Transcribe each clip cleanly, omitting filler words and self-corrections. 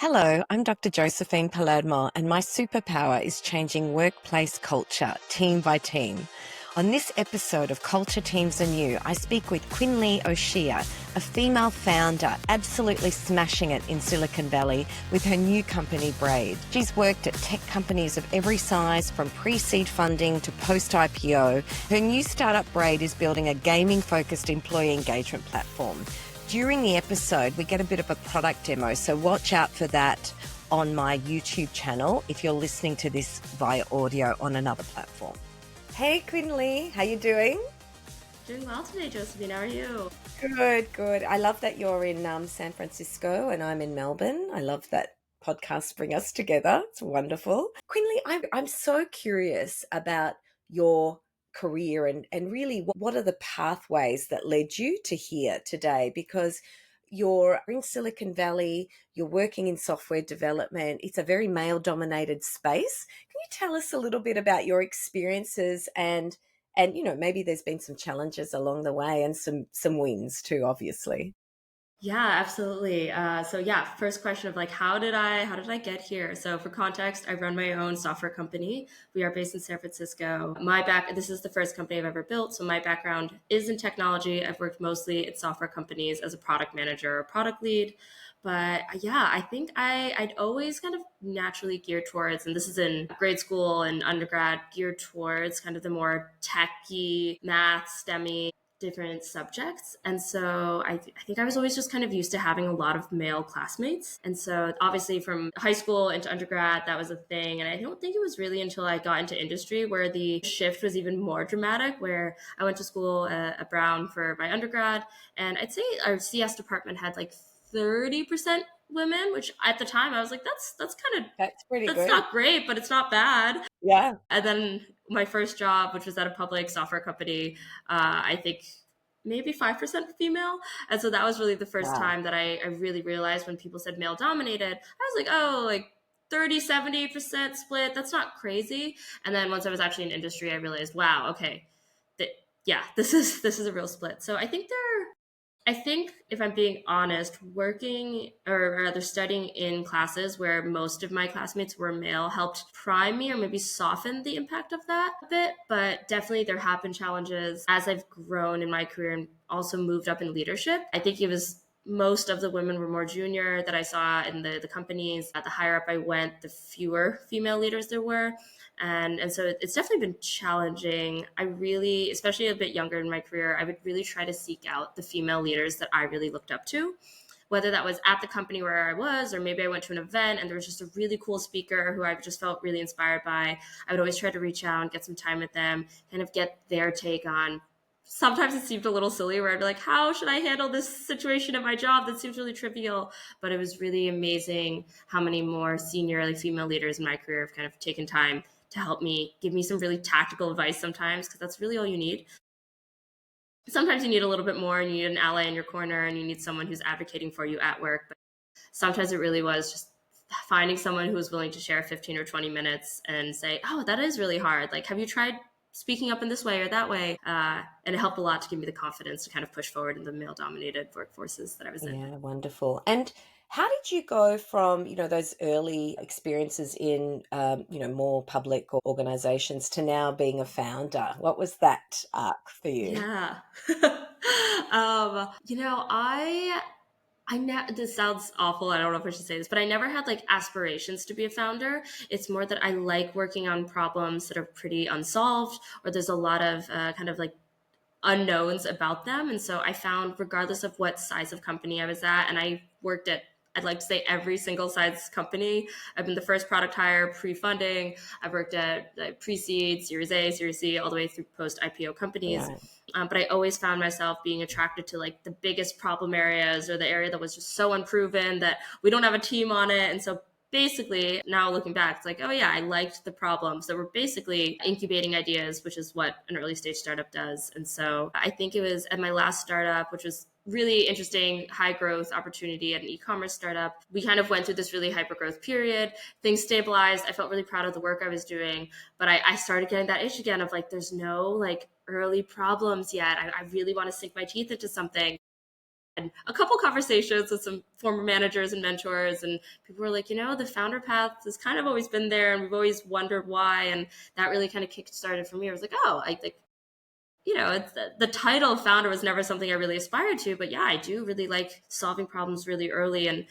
Hello, I'm Dr. Josephine Palermo, and my superpower is changing workplace culture team by team. On this episode of Culture Teams and You, I speak with Quinn Li O'Shea, a female founder absolutely smashing it in Silicon Valley with her new company, Braid. She's worked at tech companies of every size, from pre-seed funding to post-IPO. Her new startup, Braid, is building a gaming-focused employee engagement platform. During the episode, we get a bit of a product demo, so watch out for that on my YouTube channel if you're listening to this via audio on another platform. Hey, Quinn Li, how you doing? Doing well today, Josephine. How are you? Good. I love that you're in San Francisco and I'm in Melbourne. I love that podcasts bring us together. It's wonderful. Quinn Li, I'm so curious about your career and really what are the pathways that led you to here today, because you're in Silicon Valley, you're working in software development. It's a very male dominated space. Can you tell us a little bit about your experiences and maybe there's been some challenges along the way and some wins too, obviously. Yeah, absolutely. First question of like, how did I get here? So for context, I run my own software company. We are based in San Francisco. This is the first company I've ever built. So my background is in technology. I've worked mostly at software companies as a product manager or product lead. But yeah, I think I'd always kind of naturally geared towards, and this is in grade school and undergrad, geared towards kind of the more techy, math, STEMmy, different subjects. And so I think I was always just kind of used to having a lot of male classmates. And so obviously from high school into undergrad, that was a thing. And I don't think it was really until I got into industry where the shift was even more dramatic, where I went to school at Brown for my undergrad. And I'd say our CS department had like 30% women, which at the time I was like, that's kind of, That's pretty that's good. not great, but it's not bad. Yeah. And then my first job, which was at a public software company, I think maybe 5% female. And so that was really the first Wow. time that I really realized when people said male dominated, I was like, oh, like 30, 70% split. That's not crazy. And then once I was actually in industry, I realized, wow, okay, that, yeah, this is a real split. So I think if I'm being honest, working or rather studying in classes where most of my classmates were male helped prime me or maybe soften the impact of that a bit. But definitely there have been challenges as I've grown in my career and also moved up in leadership. I think it was most of the women were more junior that I saw in the companies. The higher up I went, the fewer female leaders there were. And so it's definitely been challenging. I really, especially a bit younger in my career, I would really try to seek out the female leaders that I really looked up to, whether that was at the company where I was, or maybe I went to an event and there was just a really cool speaker who I just felt really inspired by. I would always try to reach out and get some time with them, kind of get their take on. Sometimes it seemed a little silly where I'd be like, how should I handle this situation at my job that seems really trivial? But it was really amazing how many more senior like female leaders in my career have kind of taken time to help me, give me some really tactical advice sometimes, because that's really all you need. Sometimes you need a little bit more and you need an ally in your corner and you need someone who's advocating for you at work. But sometimes it really was just finding someone who was willing to share 15 or 20 minutes and say, oh, that is really hard. Like, have you tried speaking up in this way or that way? And it helped a lot to give me the confidence to kind of push forward in the male dominated workforces that I was in. Yeah, wonderful. And how did you go from, those early experiences in, more public organizations to now being a founder? What was that arc for you? Yeah. This sounds awful. I don't know if I should say this, but I never had like aspirations to be a founder. It's more that I like working on problems that are pretty unsolved, or there's a lot of kind of like unknowns about them. And so I found, regardless of what size of company I was at, and I worked at, I'd like to say every single size company. I've been the first product hire, pre-funding. I've worked at pre-seed, Series A, Series C, all the way through post-IPO companies. Right. But I always found myself being attracted to like the biggest problem areas, or the area that was just so unproven that we don't have a team on it. And so basically, now looking back, it's like, oh yeah, I liked the problems that were basically incubating ideas, which is what an early stage startup does. And so I think it was at my last startup, which was really interesting, high growth opportunity at an e-commerce startup. We kind of went through this really hyper growth period. Things stabilized. I felt really proud of the work I was doing, but I started getting that itch again of like, there's no like early problems yet. I really want to sink my teeth into something. And a couple conversations with some former managers and mentors, and people were like, the founder path has kind of always been there, and we've always wondered why. And that really kind of kick-started for me. I was like, oh, I think, it's the title founder was never something I really aspired to, but yeah, I do really like solving problems really early, and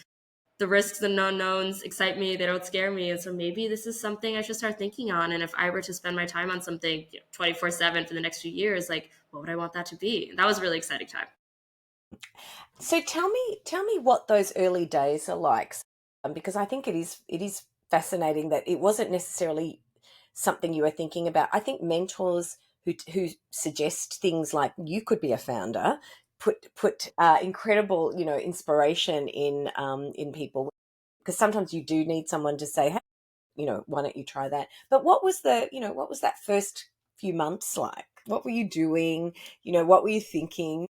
the risks and unknowns excite me. They don't scare me. And so maybe this is something I should start thinking on. And if I were to spend my time on something 24/7 for the next few years, like, what would I want that to be? And that was a really exciting time. So tell me what those early days are like, because I think it is fascinating that it wasn't necessarily something you were thinking about. I think mentors who suggest things like you could be a founder put incredible inspiration in people, because sometimes you do need someone to say, hey, why don't you try that? But what was that first few months like? What were you doing? What were you thinking?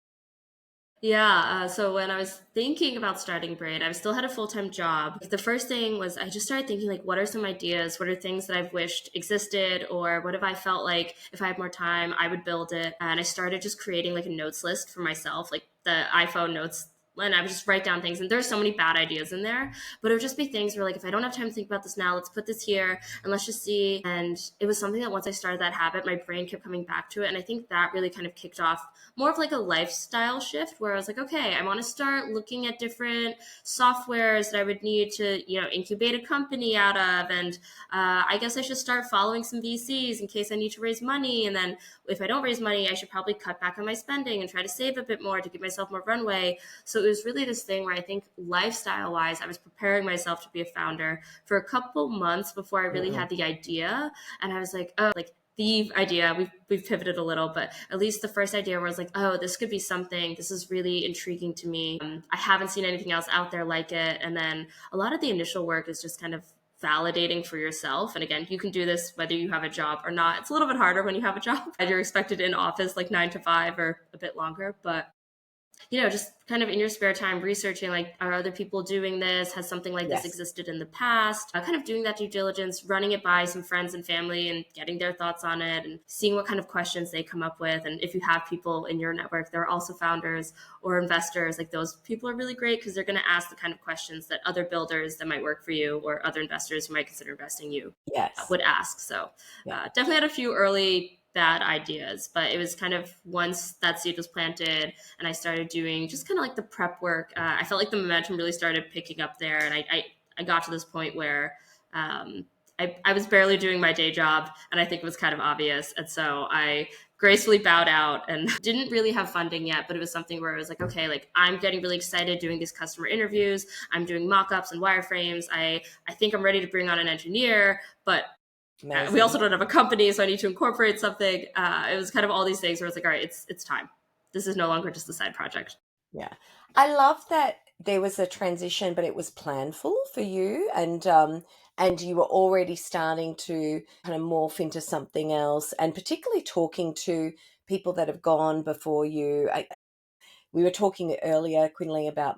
Yeah. So when I was thinking about starting Braid, I still had a full-time job. The first thing was I just started thinking, like, what are some ideas? What are things that I've wished existed? Or what if I felt like if I had more time, I would build it? And I started just creating like a notes list for myself, like the iPhone notes. And I would just write down things. And there's so many bad ideas in there, but it would just be things where, like, if I don't have time to think about this now, let's put this here and let's just see. And it was something that once I started that habit, my brain kept coming back to it. And I think that really kind of kicked off more of like a lifestyle shift where I was like, okay, I want to start looking at different softwares that I would need to, incubate a company out of. And I guess I should start following some VCs in case I need to raise money. And then if I don't raise money, I should probably cut back on my spending and try to save a bit more to give myself more runway. So it was really this thing where I think lifestyle wise, I was preparing myself to be a founder for a couple months before I really had the idea. And I was like, oh, like, the idea, we've pivoted a little, but at least the first idea was like, oh, this could be something. This is really intriguing to me. I haven't seen anything else out there like it. And then a lot of the initial work is just kind of validating for yourself. And again, you can do this whether you have a job or not. It's a little bit harder when you have a job and you're expected in office like 9 to 5 or a bit longer, but just kind of in your spare time researching, like, are other people doing this? Has something like this Yes. existed in the past? Kind of doing that due diligence, running it by some friends and family and getting their thoughts on it and seeing what kind of questions they come up with. And if you have people in your network that are also founders or investors, like, those people are really great because they're going to ask the kind of questions that other builders that might work for you or other investors who might consider investing you Yes. would ask. So Yeah. definitely had a few early bad ideas, but it was kind of once that seed was planted and I started doing just kind of like the prep work, I felt like the momentum really started picking up there. And I got to this point where I was barely doing my day job, and I think it was kind of obvious. And so I gracefully bowed out and didn't really have funding yet, but it was something where I was like, okay, like, I'm getting really excited doing these customer interviews. I'm doing mock-ups and wireframes. I think I'm ready to bring on an engineer, but we also don't have a company, so I need to incorporate something. It was kind of all these things where it's like, all right, it's time. This is no longer just a side project. Yeah. I love that there was a transition, but it was planful for you, and you were already starting to kind of morph into something else, and particularly talking to people that have gone before you. We were talking earlier, Quinn Li, about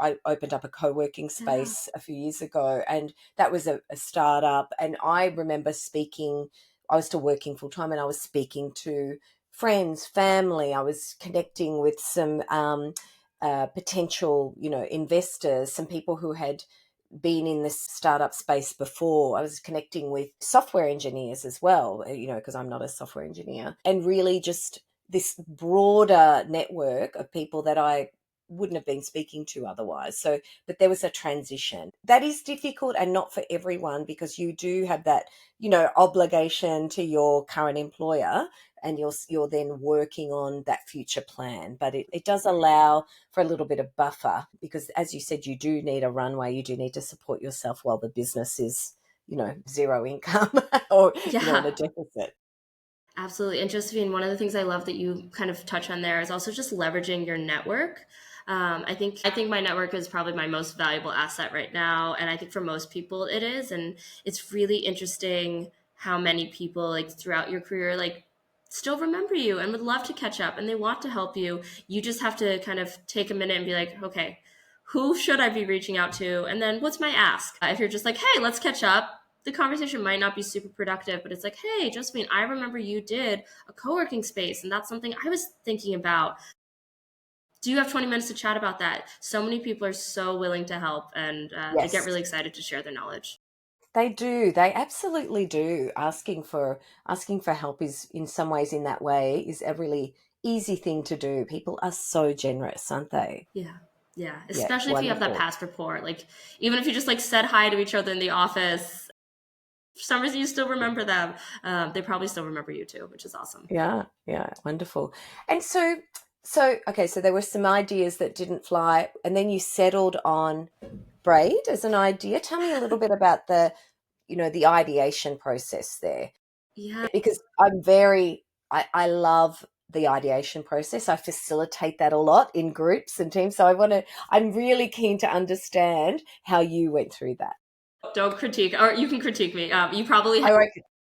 I opened up a co-working Yeah. space a few years ago, and that was a startup. And I remember speaking, I was still working full time, and I was speaking to friends, family. I was connecting with some potential, investors, some people who had been in this startup space before. I was connecting with software engineers as well, because I'm not a software engineer, and really just this broader network of people that I wouldn't have been speaking to otherwise. So, but there was a transition. That is difficult and not for everyone, because you do have that, obligation to your current employer, and you're then working on that future plan. But it does allow for a little bit of buffer, because as you said, you do need a runway. You do need to support yourself while the business is, zero income or, in a deficit. Absolutely. And Josephine, one of the things I love that you kind of touch on there is also just leveraging your network. I think my network is probably my most valuable asset right now, and I think for most people it is. And it's really interesting how many people, like, throughout your career, like, still remember you and would love to catch up and they want to help you. You just have to kind of take a minute and be like, okay, who should I be reaching out to? And then what's my ask? If you're just like, hey, let's catch up, the conversation might not be super productive, but it's like, hey, Josephine, I remember you did a co-working space, and that's something I was thinking about. do you have 20 minutes to chat about that? So many people are so willing to help, and they get Yes. really excited to share their knowledge. They do. They absolutely do. Asking for help is in some ways in that way is a really easy thing to do. People are so generous, aren't they? Yeah. Yeah. Yeah, Especially if you have that wonderful. past rapport. Like, even if you just like said hi to each other in the office, for some reason you still remember them. They probably still remember you too, which is awesome. Yeah, yeah, wonderful. And okay, so there were some ideas that didn't fly, and then you settled on Braid as an idea. Tell me a little bit about the ideation process there. Yeah. Because I love the ideation process. I facilitate that a lot in groups and teams. So I'm really keen to understand how you went through that. Don't critique, or you can critique me. I won't.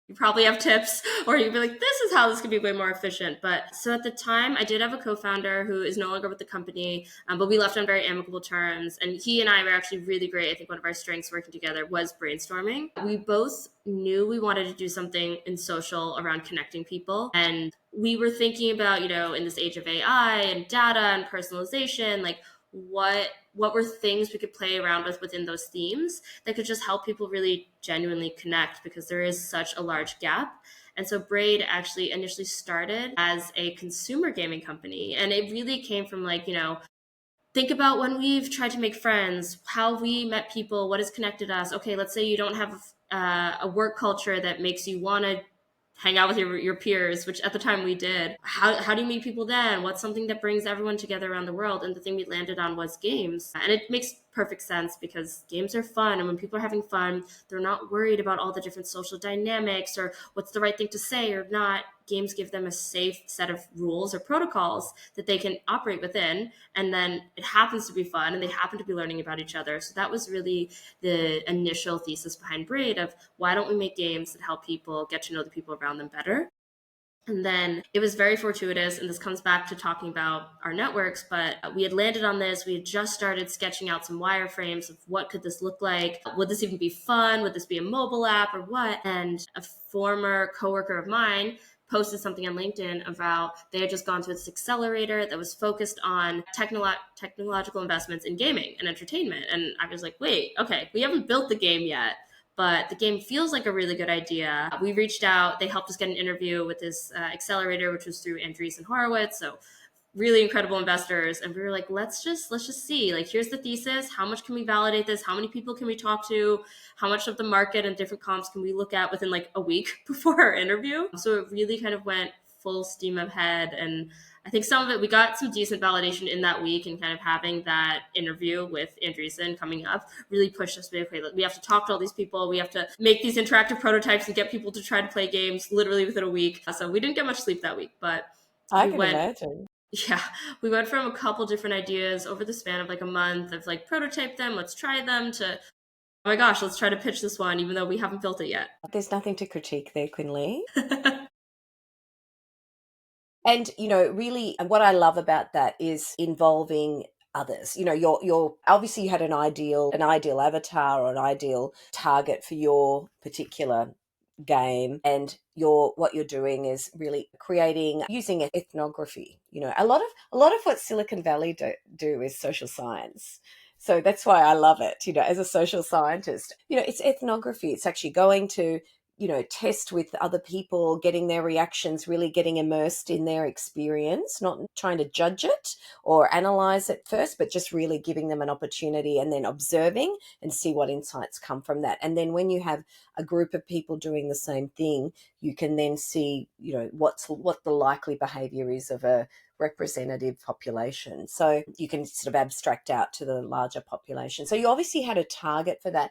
You probably have tips, or you'd be like, this is how this could be way more efficient. But so at the time, I did have a co-founder who is no longer with the company, but we left on very amicable terms. And he and I were actually really great. I think one of our strengths working together was brainstorming. We both knew we wanted to do something in social around connecting people. And we were thinking about, in this age of AI and data and personalization, like what were things we could play around with within those themes that could just help people really genuinely connect, because there is such a large gap. And so Braid actually initially started as a consumer gaming company. And it really came from like, think about when we've tried to make friends, how we met people, what has connected us. Okay, let's say you don't have a work culture that makes you want to hang out with your peers, which at the time we did. How do you meet people then? What's something that brings everyone together around the world? And the thing we landed on was games. And it makes perfect sense because games are fun. And when people are having fun, they're not worried about all the different social dynamics or what's the right thing to say or not. Games give them a safe set of rules or protocols that they can operate within. And then it happens to be fun and they happen to be learning about each other. So that was really the initial thesis behind Braid of why don't we make games that help people get to know the people around them better. And then it was very fortuitous, and this comes back to talking about our networks, but we had landed on this. We had just started sketching out some wireframes of what could this look like? Would this even be fun? Would this be a mobile app or what? And a former coworker of mine posted something on LinkedIn about they had just gone to this accelerator that was focused on technological investments in gaming and entertainment. And I was like, wait, okay, we haven't built the game yet, but the game feels like a really good idea. We reached out, they helped us get an interview with this accelerator, which was through Andreessen Horowitz. So really incredible investors. And we were like, let's just see, like, here's the thesis. How much can we validate this? How many people can we talk to? How much of the market and different comps can we look at within like a week before our interview? So it really kind of went full steam ahead. And I think some of it, we got some decent validation in that week, and kind of having that interview with Andreessen coming up really pushed us to be, okay, we have to talk to all these people. We have to make these interactive prototypes and get people to try to play games literally within a week. So we didn't get much sleep that week, but I we can went imagine. yeah, we went from a couple different ideas over the span of like a month of like prototype them, let's try them, to, oh my gosh, let's try to pitch this one, even though we haven't built it yet. There's nothing to critique there, Quinn Li. And really, what I love about that is involving others. You're obviously you had an ideal avatar or an ideal target for your particular game, and what you're doing is really creating using ethnography. A lot of what Silicon Valley do is social science. So that's why I love it. As a social scientist, it's ethnography. It's actually going to test with other people, getting their reactions, really getting immersed in their experience, not trying to judge it or analyze it first, but just really giving them an opportunity and then observing and see what insights come from that. And then when you have a group of people doing the same thing, you can then see, what the likely behavior is of a representative population. So you can sort of abstract out to the larger population. So you obviously had a target for that.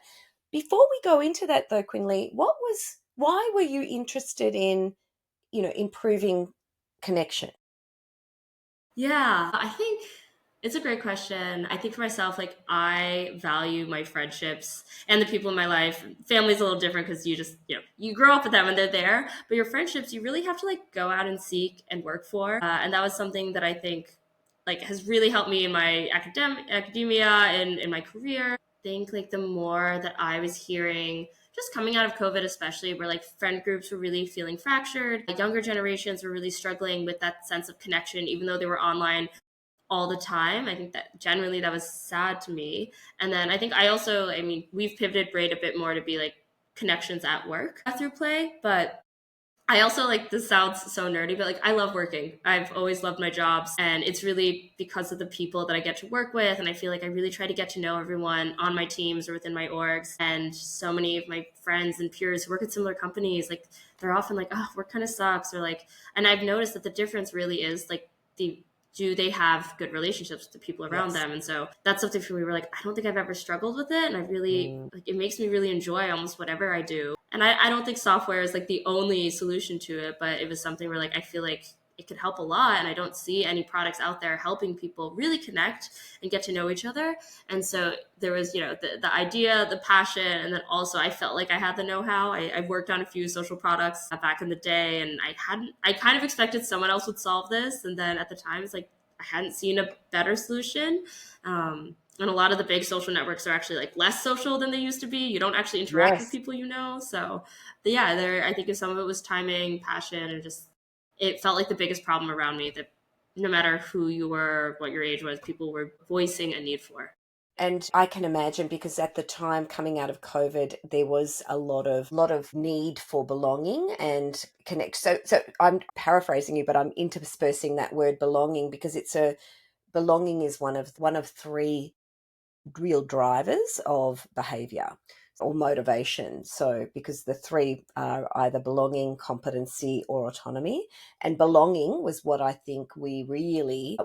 Before we go into that though, Quinn Li, why were you interested in, improving connection? Yeah, I think it's a great question. I think for myself, like, I value my friendships and the people in my life. Family's a little different because you just, you grow up with them and they're there. But your friendships, you really have to like go out and seek and work for. And that was something that I think like has really helped me in my academia and in my career. I think like the more that I was hearing just coming out of COVID, especially where like friend groups were really feeling fractured, younger generations were really struggling with that sense of connection, even though they were online. all the time. I think that generally that was sad to me. And then I think I also, I mean, we've pivoted Braid a bit more to be like connections at work through play, but I also like, this sounds so nerdy, but like I love working. I've always loved my jobs, and it's really because of the people that I get to work with. And I feel like I really try to get to know everyone on my teams or within my orgs. And so many of my friends and peers who work at similar companies, like they're often like, oh, work kind of sucks. Or like, and I've noticed that the difference really is like do they have good relationships with the people around them? And so that's something for me where like, I don't think I've ever struggled with it. And I really, like, it makes me really enjoy almost whatever I do. And I don't think software is like the only solution to it, but it was something where like, I feel like it could help a lot. And I don't see any products out there helping people really connect and get to know each other. And so there was, the idea, the passion, and then also I felt like I had the know-how. I've worked on a few social products back in the day, and I kind of expected someone else would solve this. And then at the time, it's like, I hadn't seen a better solution. And a lot of the big social networks are actually like less social than they used to be. You don't actually interact with people, So, but yeah, I think some of it was timing, passion, and just, it felt like the biggest problem around me, that no matter who you were, what your age was, people were voicing a need for. And I can imagine, because at the time coming out of COVID, there was a lot of need for belonging and connect. So I'm paraphrasing you, but I'm interspersing that word belonging, because belonging is one of three real drivers of behavior or motivation. So because the three are either belonging, competency, or autonomy. And belonging was what I think we really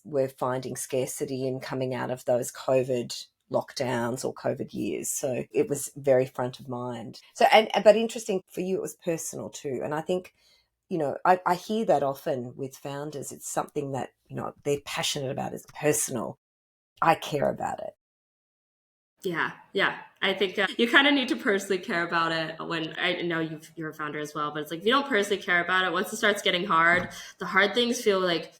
were finding scarcity in coming out of those COVID lockdowns or COVID years. So it was very front of mind. So, but interesting for you, it was personal too. And I think, I hear that often with founders. It's something that, they're passionate about, is personal. I care about it. Yeah. I think you kind of need to personally care about it. When I know you're a founder as well, but it's like, if you don't personally care about it, once it starts getting hard, the hard things feel like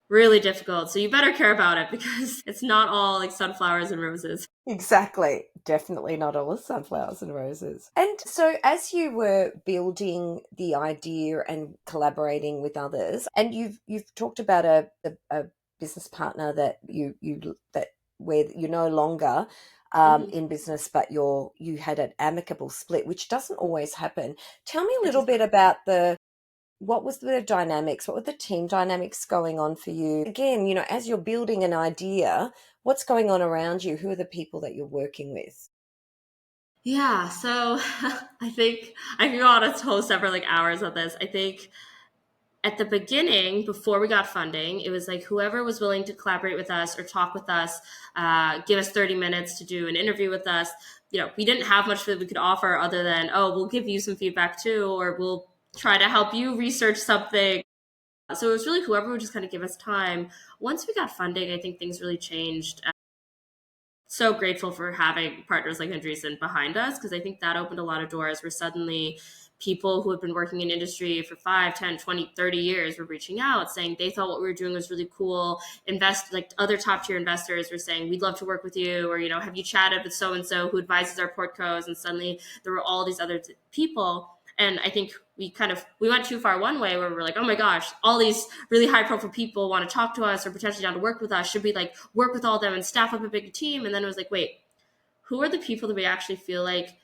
really difficult. So you better care about it, because it's not all like sunflowers and roses. Exactly. Definitely not all the sunflowers and roses. And so as you were building the idea and collaborating with others, and you've talked about a business partner that where you're no longer in business, but you had an amicable split, which doesn't always happen. Tell me a little bit about what was the dynamics? What were the team dynamics going on for you? Again, as you're building an idea, what's going on around you? Who are the people that you're working with? Yeah, so I think I could go on a whole separate like hours of this. I think at the beginning, before we got funding, it was like whoever was willing to collaborate with us or talk with us, give us 30 minutes to do an interview with us. We didn't have much that we could offer other than, oh, we'll give you some feedback too, or we'll try to help you research something. So it was really whoever would just kind of give us time. Once we got funding, I think things really changed. So grateful for having partners like Andreessen behind us, because I think that opened a lot of doors where suddenly people who have been working in industry for 5, 10, 20, 30 years were reaching out saying they thought what we were doing was really cool. Like other top tier investors were saying, we'd love to work with you, or, have you chatted with so-and-so who advises our portcos? And suddenly there were all these other people. And I think we went too far one way, where we're like, oh my gosh, all these really high profile people want to talk to us or potentially down to work with us. Should we like work with all of them and staff up a big team? And then it was like, wait, who are the people that we actually feel like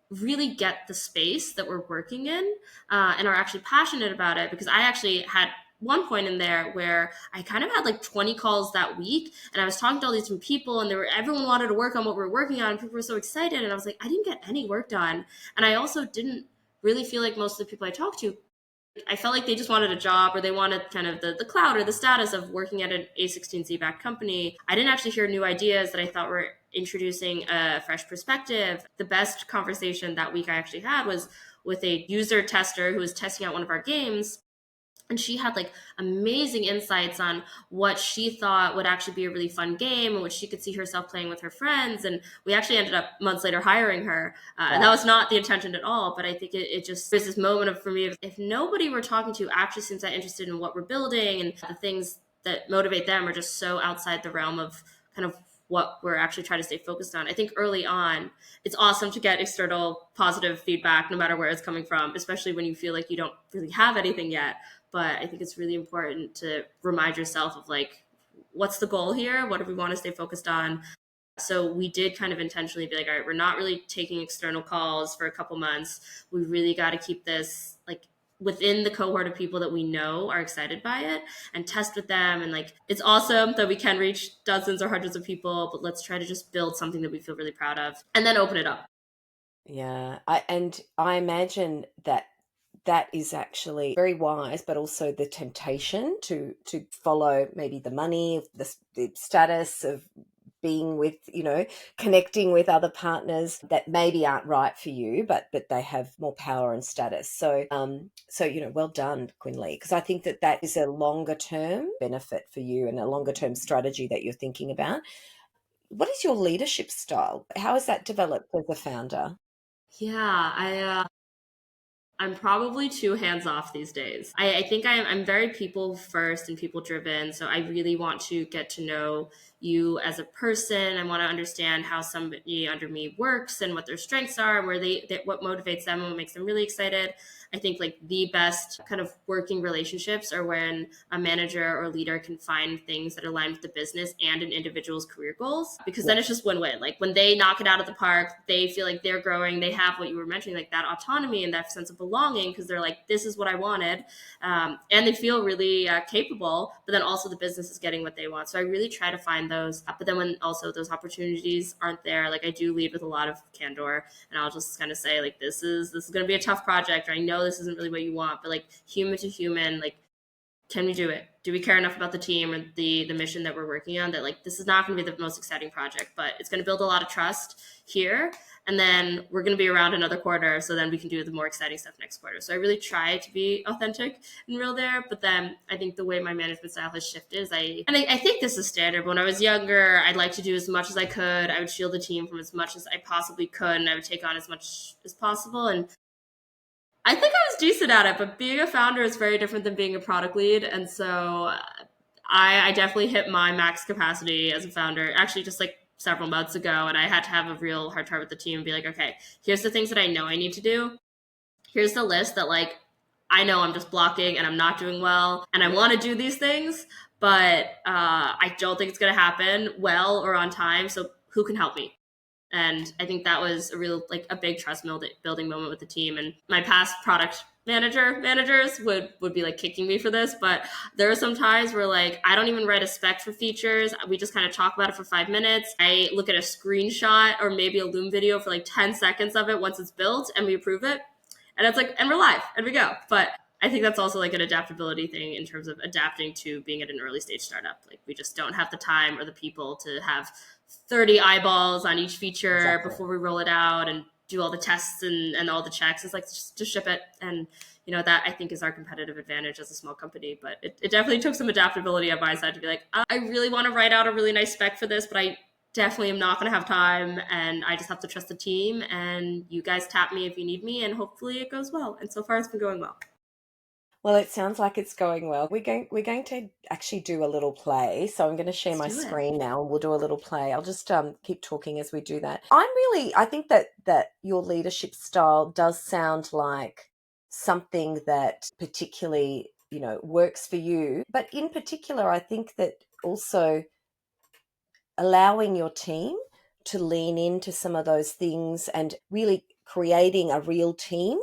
really get the space that we're working in and are actually passionate about it? Because I actually had one point in there where I kind of had like 20 calls that week, and I was talking to all these different people, and everyone wanted to work on what we were working on, and people were so excited, and I was like, I didn't get any work done. And I also didn't really feel like most of the people I talked to, I felt like they just wanted a job, or they wanted kind of the clout or the status of working at an A16Z backed company. I didn't actually hear new ideas that I thought were introducing a fresh perspective. The best conversation that week I actually had was with a user tester who was testing out one of our games. And she had like amazing insights on what she thought would actually be a really fun game and what she could see herself playing with her friends. And we actually ended up months later hiring her. And that was not the intention at all. But I think it just was this moment for me of, if nobody we're talking to actually seems that interested in what we're building, and the things that motivate them are just so outside the realm of kind of what we're actually trying to stay focused on. I think early on, it's awesome to get external positive feedback, no matter where it's coming from, especially when you feel like you don't really have anything yet. But I think it's really important to remind yourself of like, what's the goal here? What do we want to stay focused on? So we did kind of intentionally be like, all right, we're not really taking external calls for a couple months. We really got to keep this like within the cohort of people that we know are excited by it and test with them. And like, it's awesome that we can reach dozens or hundreds of people, but let's try to just build something that we feel really proud of and then open it up. Yeah, I imagine that that is actually very wise, but also the temptation to follow maybe the money, the status of being with, connecting with other partners that maybe aren't right for you, but they have more power and status. So well done, Quinn Li, because I think that that is a longer term benefit for you and a longer term strategy that you're thinking about. What is your leadership style? How has that developed as a founder? Yeah, I'm probably too hands off these days. I think I'm very people first and people driven. So I really want to get to know you as a person. I want to understand how somebody under me works and what their strengths are, where what motivates them and what makes them really excited. I think like the best kind of working relationships are when a manager or leader can find things that align with the business and an individual's career goals, because then it's just win-win. Like when they knock it out of the park, they feel like they're growing. They have what you were mentioning, like that autonomy and that sense of belonging, because they're like, this is what I wanted. And they feel really capable, but then also the business is getting what they want. So I really try to find those. But then when also those opportunities aren't there, like I do lead with a lot of candor, and I'll just kind of say like, this is going to be a tough project, or I know this isn't really what you want, but like human to human, like, can we do it? Do we care enough about the team or the mission that we're working on that like this is not going to be the most exciting project, but it's going to build a lot of trust here, and then we're going to be around another quarter, so then we can do the more exciting stuff next quarter. So I really try to be authentic and real there. But then I think the way my management style has shifted is I think this is standard. When I was younger, I'd like to do as much as I could. I would shield the team from as much as I possibly could, and I would take on as much as possible. And I think I was decent at it, but being a founder is very different than being a product lead. And so I definitely hit my max capacity as a founder, actually just like several months ago. And I had to have a real hard time with the team and be like, okay, here's the things that I know I need to do. Here's the list that like, I know I'm just blocking and I'm not doing well. And I want to do these things, but I don't think it's going to happen well or on time. So who can help me? And I think that was a real, like a big trust building moment with the team. And my past product managers would be like kicking me for this, but there are some times where like I don't even write a spec for features. We just kind of talk about it for 5 minutes. I look at a screenshot or maybe a Loom video for like 10 seconds of it once it's built, and we approve it. And it's like, and we're live and we go. But I think that's also like an adaptability thing in terms of adapting to being at an early stage startup. Like we just don't have the time or the people to have 30 eyeballs on each feature Exactly. before we roll it out and do all the tests and all the checks. It's like just ship it. And that I think is our competitive advantage as a small company. But it definitely took some adaptability on my side to be like, I really want to write out a really nice spec for this, but I definitely am not going to have time, and I just have to trust the team, and you guys tap me if you need me, and hopefully it goes well. And so far it's been going well. Well, it sounds like it's going well. We're going to actually do a little play. So I'm going to share Let's my do it. screen now and we'll do a little play. I'll just keep talking as we do that. I think that your leadership style does sound like something that particularly, works for you. But in particular, I think that also allowing your team to lean into some of those things and really creating a real team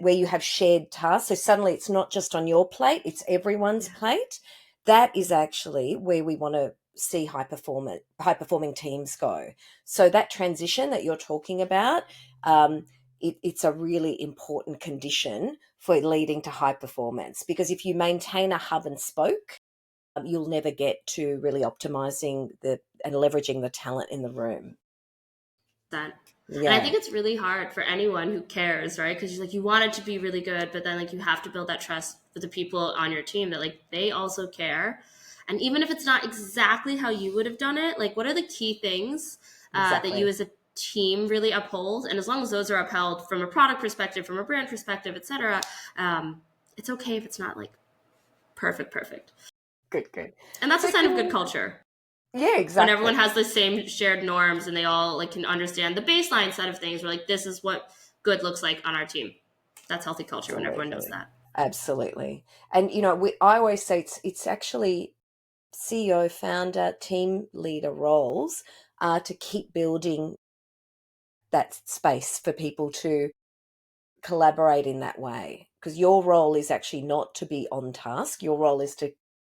where you have shared tasks. So suddenly it's not just on your plate, it's everyone's plate. That is actually where we want to see high performing teams go. So that transition that you're talking about, it's a really important condition for leading to high performance, because if you maintain a hub and spoke, you'll never get to really optimizing and leveraging the talent in the room. That. And I Yeah, think it's really hard for anyone who cares, right? Because you want it to be really good, but then like you have to build that trust with the people on your team that like they also care. And even if it's not exactly how you would have done it, like what are the key things that you exactly. as a team really uphold? And as long as those are upheld from a product perspective, from a brand perspective, etc., it's okay if it's not like perfect. Good, good. And that's a So sign of good can culture, yeah, when everyone exactly. has the same shared norms and they all like can understand the baseline set of things. We're like, this is what good looks like on our team. That's healthy culture when everyone knows Absolutely. that. Absolutely. And I always say it's actually CEO, founder, team leader roles are to keep building that space for people to collaborate in that way. Because your role is actually not to be on task, your role is to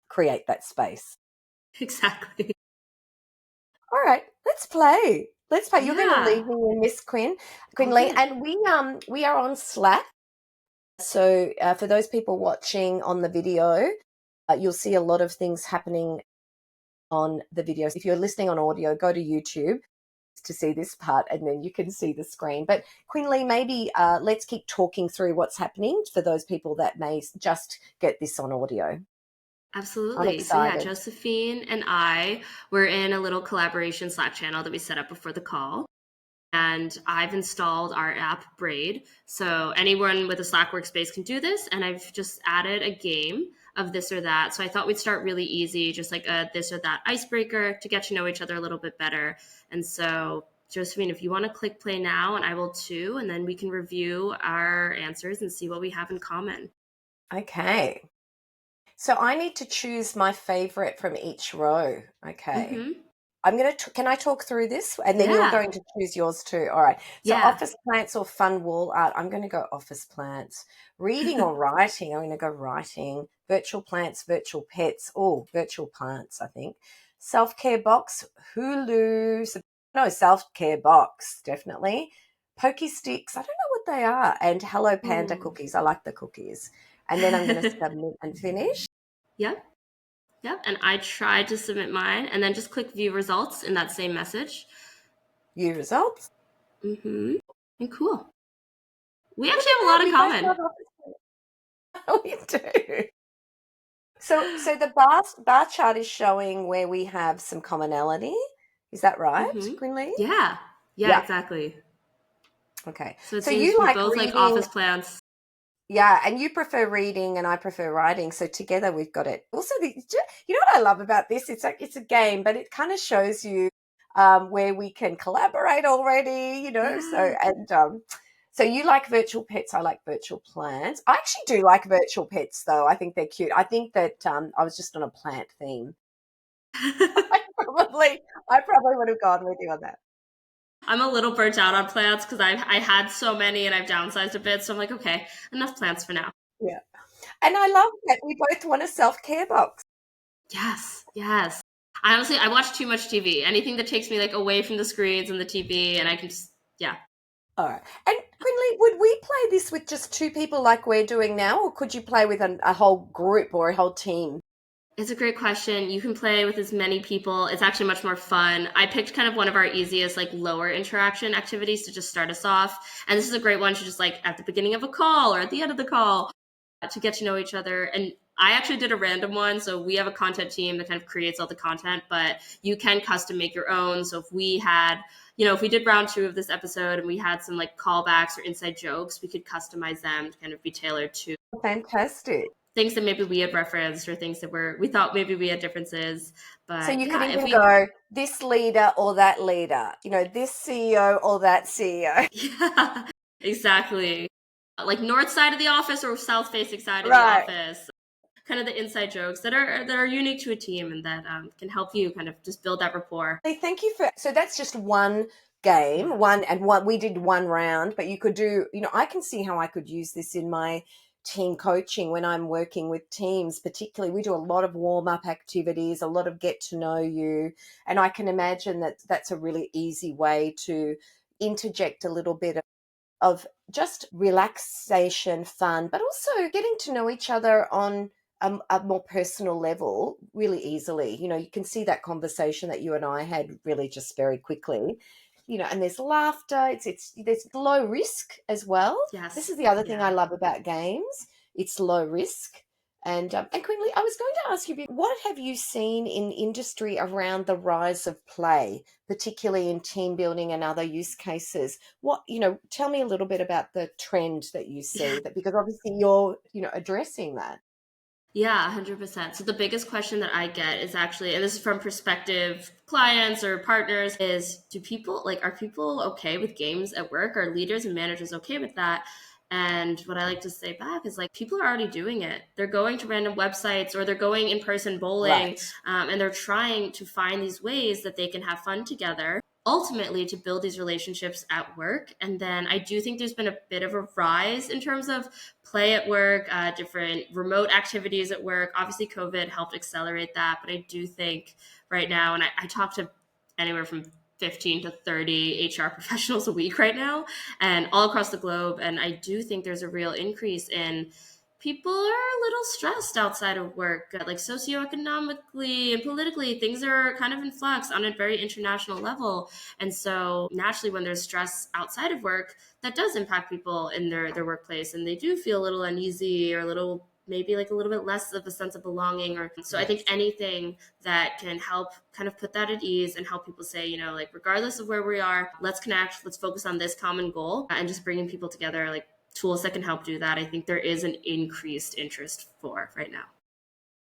create that space. Exactly. All right, let's play. Let's play. You're going to Yeah. leave me in, Miss Quinn All Lee, good. and we are on Slack. So for those people watching on the video, you'll see a lot of things happening on the videos. If you're listening on audio, go to YouTube to see this part, and then you can see the screen. But Quinn Li, maybe let's keep talking through what's happening for those people that may just get this on audio. I'm Absolutely. So yeah, excited. Josephine and I were in a little collaboration Slack channel that we set up before the call. And I've installed our app Braid. So anyone with a Slack workspace can do this. And I've just added a game of this or that. So I thought we'd start really easy, just like a this or that icebreaker to get to know each other a little bit better. And so, Josephine, if you want to click play now, and I will too, and then we can review our answers and see what we have in common. Okay. So I need to choose my favorite from each row. Okay. Mm-hmm. Can I talk through this? And then you're Yeah. going to choose yours too. All right. So Yeah. office plants or fun wall art. I'm going to go office plants. Reading or writing. I'm going to go writing. Virtual plants, virtual pets. Oh, virtual plants, I think. Self-care box, Hulu. No, self-care box, definitely. Pokey sticks. I don't know what they are. And Hello Panda Ooh. cookies. I like the cookies. And then I'm going to submit and finish. Yep. Yep. And I tried to submit mine and then just click view results in that same message. View results. Mm-hmm. And cool. We Look actually at have a that. lot in We both common. love office. We do. So the bar chart is showing where we have some commonality. Is that right, Mm-hmm. Quinn Li? Yeah. Yeah, Yeah. exactly. Okay. So it So you seems we like both like reading, office plants. yeah, and you prefer reading, and I prefer writing. So together we've got it. Also, you know what I love about this? It's a game, but it kind of shows you where we can collaborate already. You know, so Yeah. and so you like virtual pets. I like virtual plants. I actually do like virtual pets, though. I think they're cute. I think that I was just on a plant theme. I probably would have gone with you on that. I'm a little burnt out on plants because I had so many and I've downsized a bit. So I'm like, okay, enough plants for now. Yeah. And I love that we both want a self-care box. Yes. Yes. I honestly I watch too much TV. Anything that takes me like away from the screens and the TV and I can just yeah. All right. And Quinley, would we play this with just two people like we're doing now, or could you play with a whole group or a whole team? It's a great question. You can play with as many people. It's actually much more fun. I picked kind of one of our easiest, like lower interaction activities to just start us off. And this is a great one to just like at the beginning of a call or at the end of the call to get to know each other. And I actually did a random one. So we have a content team that kind of creates all the content, but you can custom make your own. So if we had, if we did round two of this episode and we had some like callbacks or inside jokes, we could customize them to kind of be tailored to Fantastic. things that maybe we had referenced or things that we thought maybe we had differences. So But you could yeah, if even we go this leader or that leader, this CEO or that CEO. yeah, exactly. Like north side of the office or south facing side of the Right. office. Kind of the inside jokes that are unique to a team and that can help you kind of just build that rapport. Hey, thank you so that's just one game, Yeah. one we did one round, but you could do, I can see how I could use this in my team coaching when I'm working with teams. Particularly we do a lot of warm-up activities, a lot of get to know you, and I can imagine that that's a really easy way to interject a little bit of just relaxation, fun, but also getting to know each other on a more personal level really easily. You can see that conversation that you and I had really just very quickly. And there's laughter. It's there's low risk as well. This Yes. is the other thing I Yeah. love about games. It's low risk. And Quinley, I was going to ask you, what have you seen in industry around the rise of play, particularly in team building and other use cases? Tell me a little bit about the trend that you see, that because obviously you're, addressing that. Yeah, 100%. So the biggest question that I get is actually, and this is from prospective clients or partners, is are people okay with games at work? Are leaders and managers okay with that? And what I like to say back is like, people are already doing it. They're going to random websites or they're going in person bowling, Right. and they're trying to find these ways that they can have fun together, ultimately to build these relationships at work. And then I do think there's been a bit of a rise in terms of play at work, different remote activities at work. Obviously, COVID helped accelerate that. But I do think right now, and I talk to anywhere from 15 to 30 HR professionals a week right now, and all across the globe. And I do think there's a real increase in people are a little stressed outside of work, like socioeconomically and politically. Things are kind of in flux on a very international level. And so naturally, when there's stress outside of work, that does impact people in their workplace. And they do feel a little uneasy or a little, maybe like a little bit less of a sense of belonging. Or so I think anything that can help kind of put that at ease and help people say, you know, like, regardless of where we are, let's connect, let's focus on this common goal, and just bringing people together, like tools that can help do that. I think there is an increased interest for right now.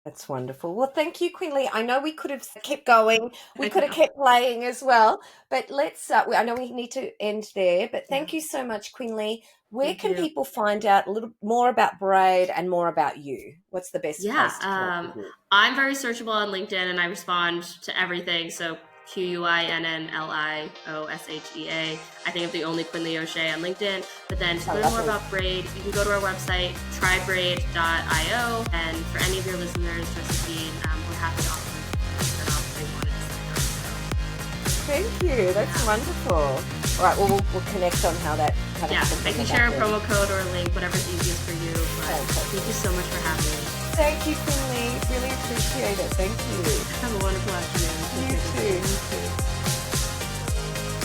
That's wonderful. Well, thank you, Quinn Li. I know we could have kept going. We I could have know. kept playing as well. But let's, I know we need to end there. But thank you so much, Quinn Li. Where Thank can you. people find out a little more about Braid and more about you? What's the best place to connect with you? I'm very searchable on LinkedIn and I respond to everything. So QuinnLioshea. I think I'm the only Quinn Li O'Shea on LinkedIn. But then to learn more about Braid, you can go to our website, trybraid.io. And for any of your listeners, Josephine, we're happy to offer that off if they wanted to sign up. Thank you. That's wonderful. All right. Well, we'll connect on how that kind of happens. I can share a promo code or a link, whatever's easiest for you. But thank you so much for having me. Thank you, Quinn Li. Really appreciate it. Thank you. Have a wonderful afternoon. You too.